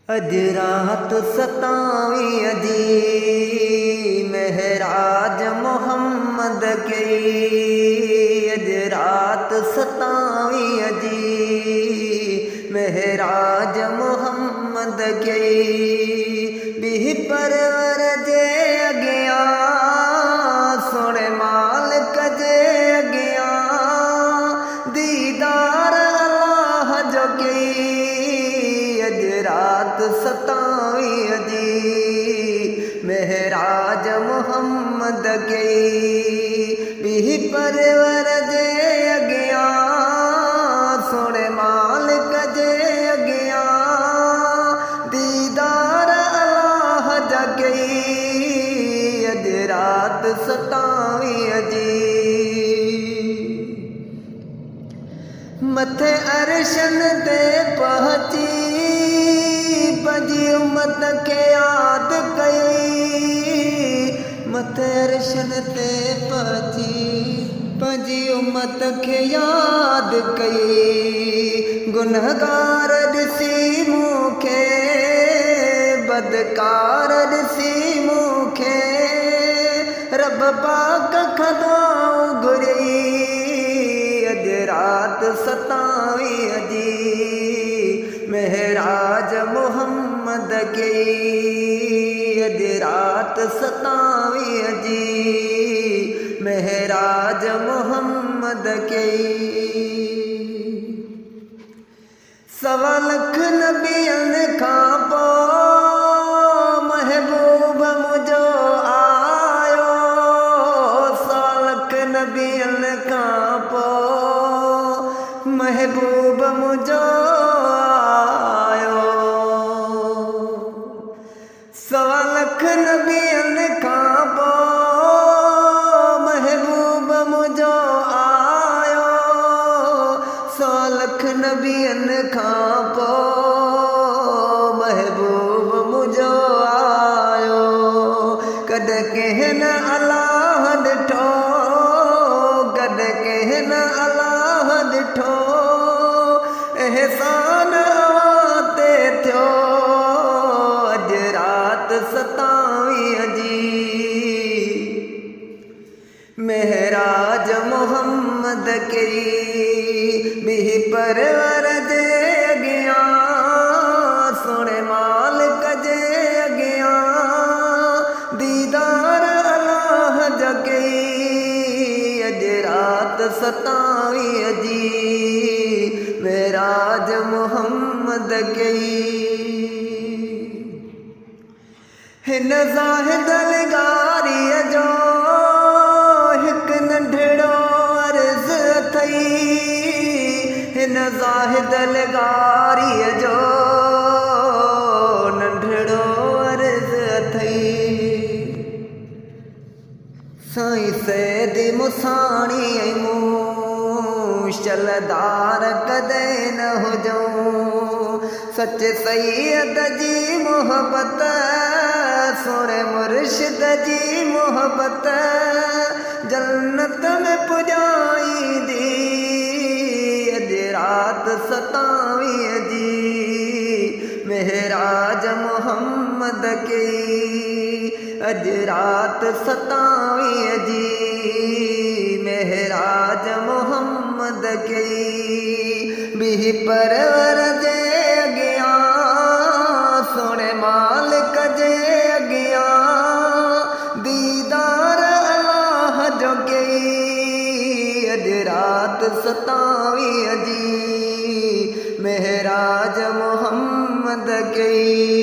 अज रात 27 जी महराज मोहम्मद कई। अज रात 27 जी महराज मोहम्मद कई। बिह परवर जे अगियां सोने मालिक जे अगियां दीदार अल्लाह जो कई। अज रात 27 जी महराज मोहम्मद कई। बिह परवर जे अगियां सोने मालिक जे अगियां दीदार अल्लाह जा कई। अज रात 27 जी मथे अरशन ते पहुची पंजी उम्मत के याद कई। मथे अरशन ते पहुची पंजी उम्मत के याद कई। गुनहगार ॾिसी मूंखे बदकार ॾिसी मूंखे रब पाक खदाऊं घुरी। अज रात 27 जी महराज मोहम्मद कई। अज रात 27 जी महराज मोहम्मद कई। 1.25 लख नबियनि खां पोइ महबूब मुंहिंजो आयो। 1.25 लख नबियनि खां पोइ महबूब मुंहिंजो आयो। 1.25 लख नबियनि खां पोइ महबूब मुंहिंजो आयो। 100 लख नबियनि खां पोइ महबूब मुंहिंजो आयो। कॾहिं कंहिं न अलाह ॾिठो कॾहिं कंहिं न अलाह ॾिठो एहसान अवां ते थियो। अज रात 27 जी महराज मोहम्मद कई। बिह परवर जे अगियां सोने मालिक जे अगियां दीदार अल्लाह जा कई। अज रात 27 जी महराज मोहम्मद कई। हिन ज़ाहिद अलगारीअ जो हिकु नंढड़ो अर्ज़ अथई। हिन ज़ाहिद अलगारीअ जो नंढड़ो अर्ज़ अथई। साईं सैदी मुसाणी ऐं मूं शलदार कॾहिं न हुजऊं। सचे सैयद जी मोहब्बत सोने मुर्शिद जी मोहब्बत जन्नत में पुॼाईंदी। अज रात 27 जी महराज मोहम्मद कई। अज रात 27 जी महराज मोहम्मद कई। बिह परवर जे अगियां सोने मालिक जे अगियां दीदार अल्लाह जो कई। अज रात 27 जी महराज मोहम्मद कई।